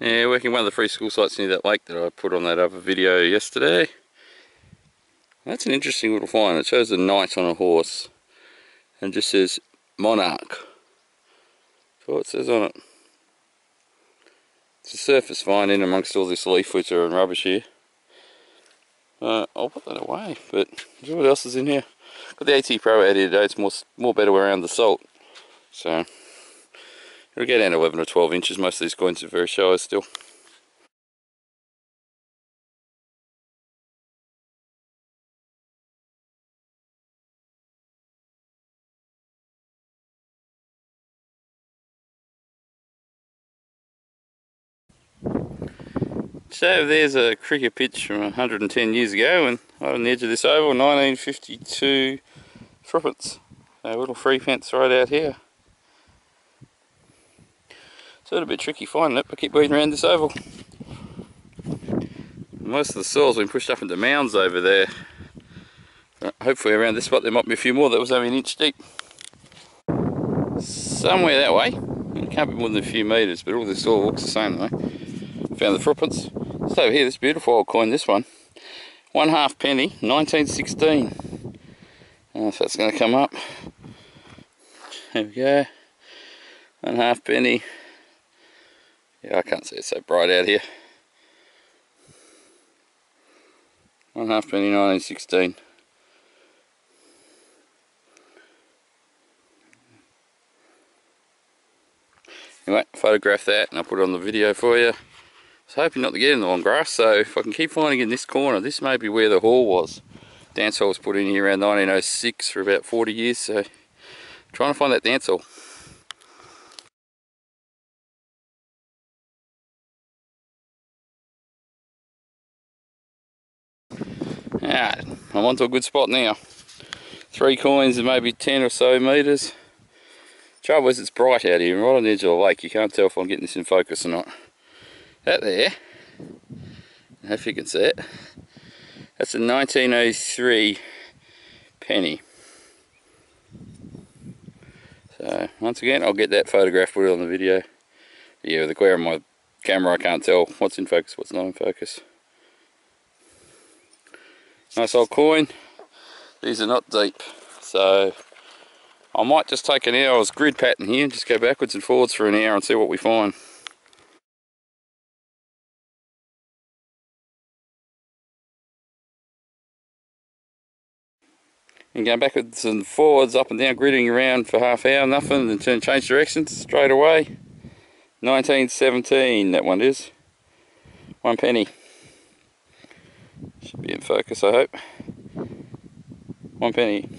Yeah, working one of the free school sites near that lake that I put on that other video yesterday. That's an interesting little find. It shows a knight on a horse and just says monarch. That's all it says on it. It's a surface find in amongst all this leaf litter and rubbish here. I'll put that away, but see what else is in here. Got the AT Pro out here today. It's more better around the salt. So it'll get down to 11 or 12 inches. Most of these coins are very shallow still. So there's a cricket pitch from 110 years ago, and right on the edge of this oval, 1952 threepence. A little free fence right out here. It's a little bit tricky finding it, but keep weeding around this oval. Most of the soil's been pushed up into mounds over there. Hopefully around this spot there might be a few more. That was only an inch deep. Somewhere that way. It can't be more than a few metres, but all the soil looks the same though. Found the threepence. Just over here, this beautiful old coin, this one. 1/2 penny, 1916. I don't know if that's going to come up. There we go. 1/2 penny. Yeah, I can't see it so bright out here. 1/2 penny, 1916. Anyway, photograph that and I'll put it on the video for you. I was hoping not to get in the long grass, so if I can keep finding in this corner, this may be where the hall was. Dance hall was put in here around 1906 for about 40 years, so trying to find that dance hall. Alright, I'm onto a good spot now. 3 coins and maybe 10 or so metres. Trouble is it's bright out here, right on the edge of the lake. You can't tell if I'm getting this in focus or not. That there, I don't know if you can see it, that's a 1903 penny. So once again, I'll get that photograph, put it on the video. But yeah, with the glare on my camera I can't tell what's in focus, what's not in focus. Nice old coin. These are not deep, so I might just take an hour's grid pattern here and just go backwards and forwards for an hour and see what we find. And going backwards and forwards, up and down, gridding around for half hour, nothing, and then change directions straight away. 1917, that one is. 1 penny. Should be in focus, I hope. 1 penny.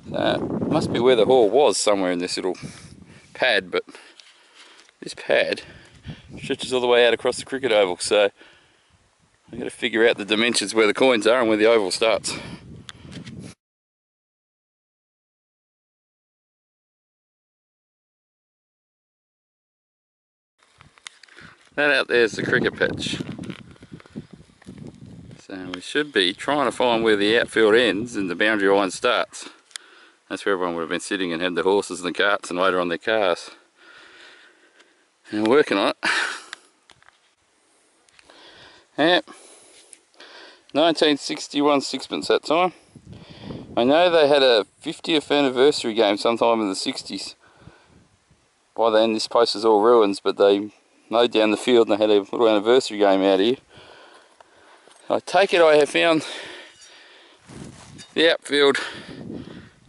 Must be where the hall was, somewhere in this little pad, but this pad stretches all the way out across the cricket oval, so I've got to figure out the dimensions where the coins are and where the oval starts. That out there is the cricket pitch. So we should be trying to find where the outfield ends and the boundary line starts. That's where everyone would have been sitting and had the horses and the carts and later on their cars. And we're working on it. Yep. 1961 sixpence that time. I know they had a 50th anniversary game sometime in the 60s. By then this place is all ruins, but they mowed down the field and they had a little anniversary game out here. I take it I have found the outfield.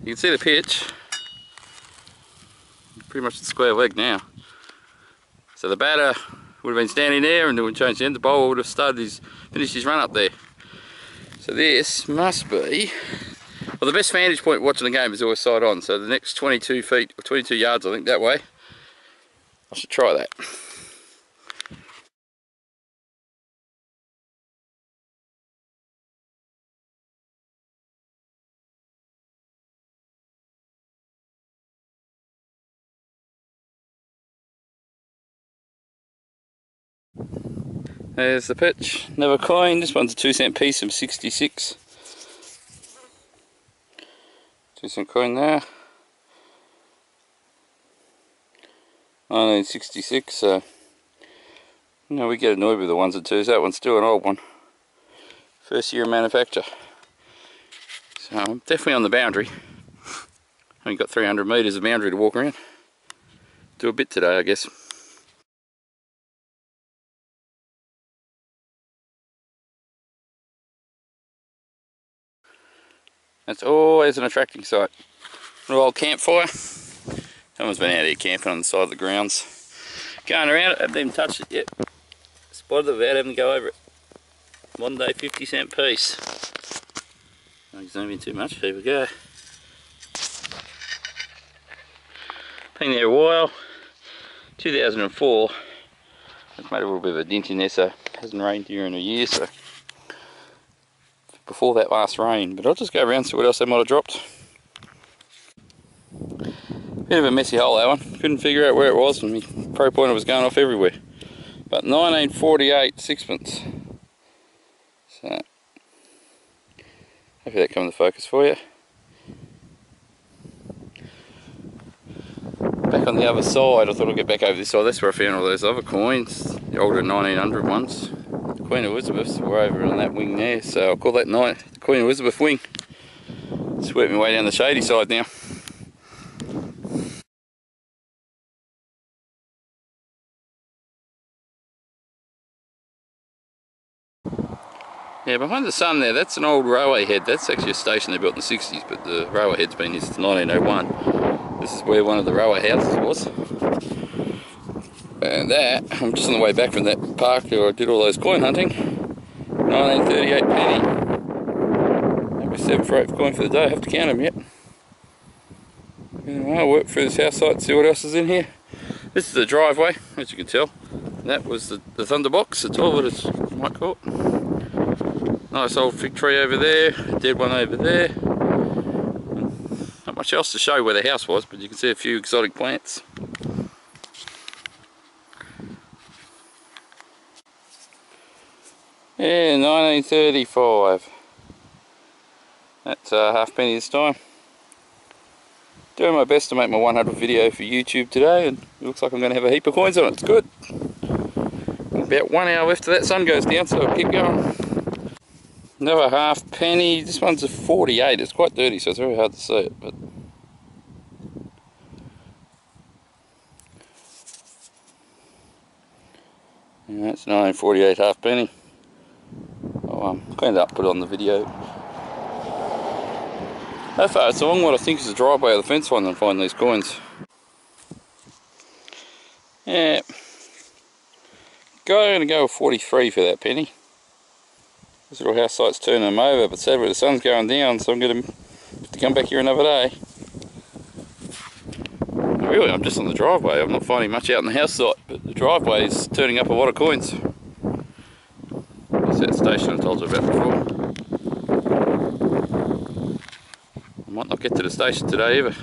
You can see the pitch. Pretty much the square leg now. So the batter would have been standing there and it would change the end. The bowler would have finished his run up there. So this must be, well, the best vantage point watching the game is always side on. So the next 22 feet, or 22 yards I think that way. I should try that. There's the pitch, another coin. This one's a 2-cent piece from 66. 2-cent coin there. 1966, so No, we get annoyed with the ones and twos. That one's still an old one. First year of manufacture. So I'm definitely on the boundary. Only got 300 metres of boundary to walk around. Do a bit today, I guess. That's always an attracting sight. Little old campfire. Someone's been out here camping on the side of the grounds. Going around it, haven't even touched it yet. Spotted it without having to go over it. One day 50-cent piece. Don't zoom in too much, here we go. Been there a while. 2004. It's made a little bit of a dent in there, so it hasn't rained here in a year, so before that last rain. But I'll just go around and see what else they might have dropped. Bit of a messy hole, that one. Couldn't figure out where it was, and my pro pointer was going off everywhere. But 1948 sixpence. So hopefully that comes to focus for you. Back on the other side, I thought I'd get back over this side. That's where I found all those other coins, the older 1900 ones. The Queen Elizabeths were over on that wing there, so I'll call that the Queen Elizabeth wing. Just work my way down the shady side now. Yeah, behind the sun there, that's an old railway head. That's actually a station they built in the 60s, but the railway head's been here since 1901. This is where one of the railway houses was. And that, I'm just on the way back from that park where I did all those coin hunting. 1938 penny. Maybe 7 for 8 coin for the day. I have to count them yet. Anyway, I'll work through this house site and see what else is in here. This is the driveway, as you can tell. That was the thunderbox, the toilet as you might call it. Nice old fig tree over there, a dead one over there. Not much else to show where the house was, but you can see a few exotic plants. Yeah, 1935. That's a halfpenny this time. Doing my best to make my 100th video for YouTube today, and it looks like I'm going to have a heap of coins on it. It's good. About 1 hour left till that sun goes down, so I'll keep going. Another halfpenny. This one's a 48. It's quite dirty, so it's very hard to see it. But yeah, that's 1948 halfpenny. I'll clean it up, put it on the video. So far, it's along what I think is the driveway of the fence line and find these coins. Yeah, going to go with 43 for that penny. This little house site's turning them over, but sadly the sun's going down, so I'm going to have to come back here another day. Really, I'm just on the driveway. I'm not finding much out in the house site, but the driveway is turning up a lot of coins. That's that station I told you about before. I might not get to the station today either.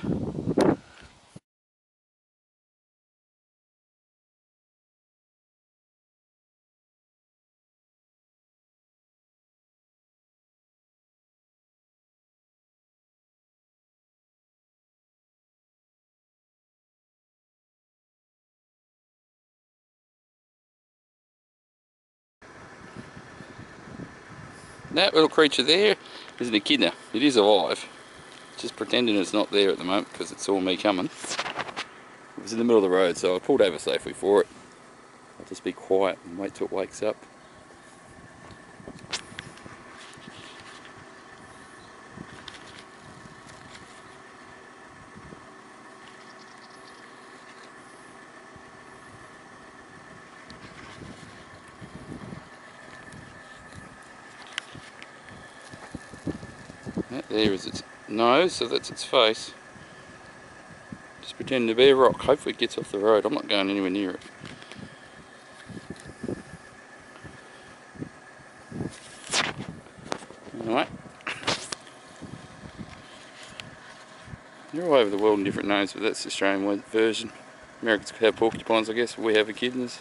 That little creature there is an echidna. It is alive. Just pretending it's not there at the moment because it saw me coming. It was in the middle of the road, so I pulled over safely for it. I'll just be quiet and wait till it wakes up. That there is its nose, so that's its face. Just pretending to be a rock. Hopefully it gets off the road. I'm not going anywhere near it. Anyway, they're all over the world in different names, but that's the Australian version. Americans have porcupines, I guess. We have echidnas.